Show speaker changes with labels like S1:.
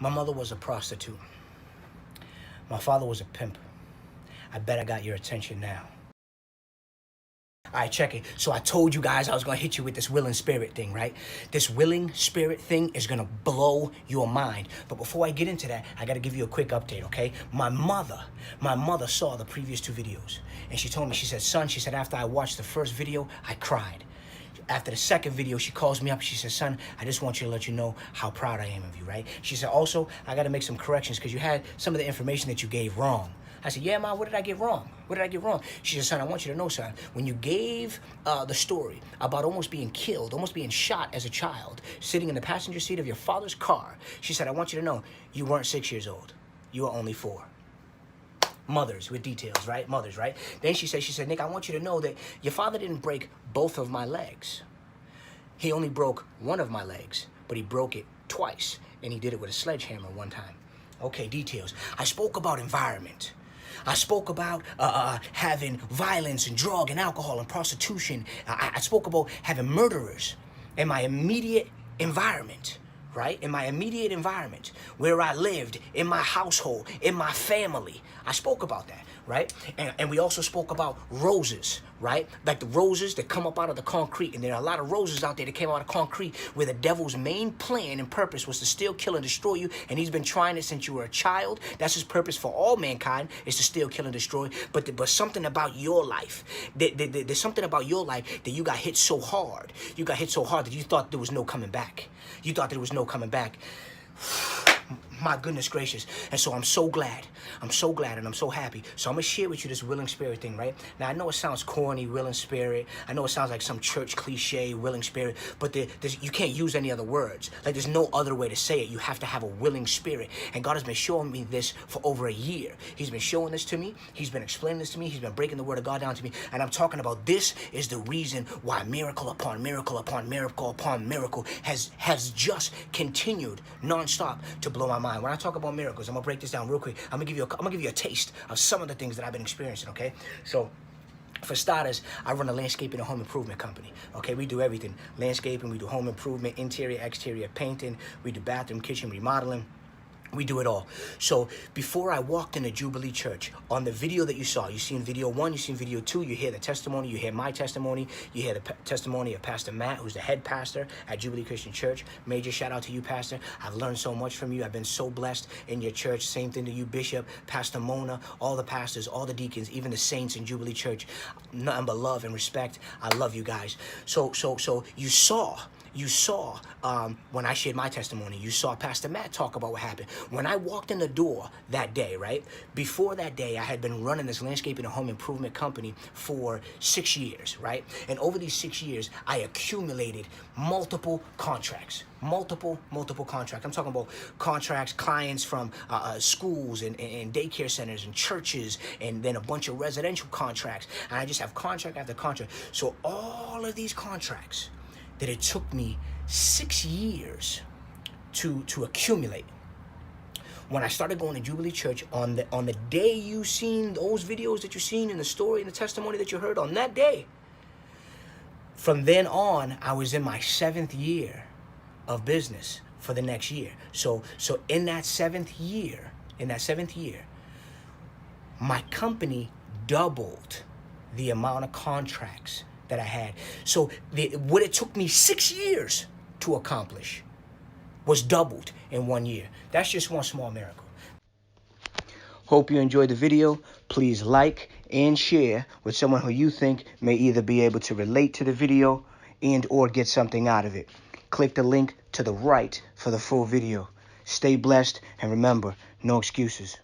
S1: My mother was a prostitute. My father was a pimp. I bet I got your attention now. All right, check it. So I told you guys I was going to hit you with this willing spirit thing, right? This willing spirit thing is going to blow your mind. But before I get into that, I got to give you a quick update, okay? My mother saw the previous 2 videos. And she told me, she said, son, she said, after I watched the first video, I cried. After the second video, she calls me up. She says, son, I just want you to let you know how proud I am of you, right? She said, also, I got to make some corrections because you had some of the information that you gave wrong. I said, yeah, Ma, what did I get wrong? What did I get wrong? She said, son, I want you to know, son, when you gave the story about almost being killed, almost being shot as a child, sitting in the passenger seat of your father's car, she said, I want you to know you weren't 6 years old. You were only 4. Mothers with details, right? Mothers, right? Then she said, Nick, I want you to know that your father didn't break both of my legs. He only broke one of my legs, but he broke it twice, and he did it with a sledgehammer one time. Okay, details. I spoke about environment. I spoke about having violence and drug and alcohol and prostitution. I spoke about having murderers in my immediate environment, right? In my immediate environment, where I lived, in my household, in my family. I spoke about that, right? And we also spoke about roses, right? Like the roses that come up out of the concrete. And there are a lot of roses out there that came out of concrete where the devil's main plan and purpose was to steal, kill, and destroy you. And he's been trying it since you were a child. That's his purpose for all mankind, is to steal, kill, and destroy. But something about your life, there's something about your life that you got hit so hard. You got hit so hard that you thought there was no coming back. You thought there was no coming back. My goodness gracious. And so I'm so glad and I'm so happy. So I'm going to share with you this willing spirit thing, right? Now, I know it sounds corny, willing spirit. I know it sounds like some church cliche, willing spirit. But you can't use any other words. Like, there's no other way to say it. You have to have a willing spirit. And God has been showing me this for over a year. He's been showing this to me. He's been explaining this to me. He's been breaking the word of God down to me. And I'm talking about this is the reason why miracle upon miracle upon miracle upon miracle has just continued nonstop to blow my mind. When I talk about miracles, I'm gonna break this down real quick. I'm gonna give you a taste of some of the things that I've been experiencing, okay? So, for starters, I run a landscaping and home improvement company, okay? We do everything. Landscaping, we do home improvement, interior, exterior painting, we do bathroom, kitchen remodeling. We do it all. So before I walked into Jubilee Church, on the video that you saw, you seen video 1, you seen video 2, you hear the testimony, you hear my testimony, you hear the testimony of Pastor Matt, who's the head pastor at Jubilee Christian Church. Major shout out to you, Pastor. I've learned so much from you. I've been so blessed in your church. Same thing to you, Bishop, Pastor Mona, all the pastors, all the deacons, even the saints in Jubilee Church. Nothing but love and respect. I love you guys. So you saw when I shared my testimony, you saw Pastor Matt talk about what happened. When I walked in the door that day, right? Before that day, I had been running this landscaping and home improvement company for 6 years, right? And over these 6 years, I accumulated multiple contracts. Multiple contracts. I'm talking about contracts, clients from schools and daycare centers and churches, and then a bunch of residential contracts. And I just have contract after contract. So all of these contracts that it took me 6 years to accumulate. When I started going to Jubilee Church on the day you seen those videos that you seen in the story and the testimony that you heard on that day, from then on, I was in my 7th year of business for the next year. So in that 7th year, my company doubled the amount of contracts that I had. So what it took me 6 years to accomplish was doubled in 1 year. That's just one small miracle. Hope you enjoyed the video. Please like and share with someone who you think may either be able to relate to the video and or get something out of it. Click the link to the right for the full video. Stay blessed, and remember, no excuses.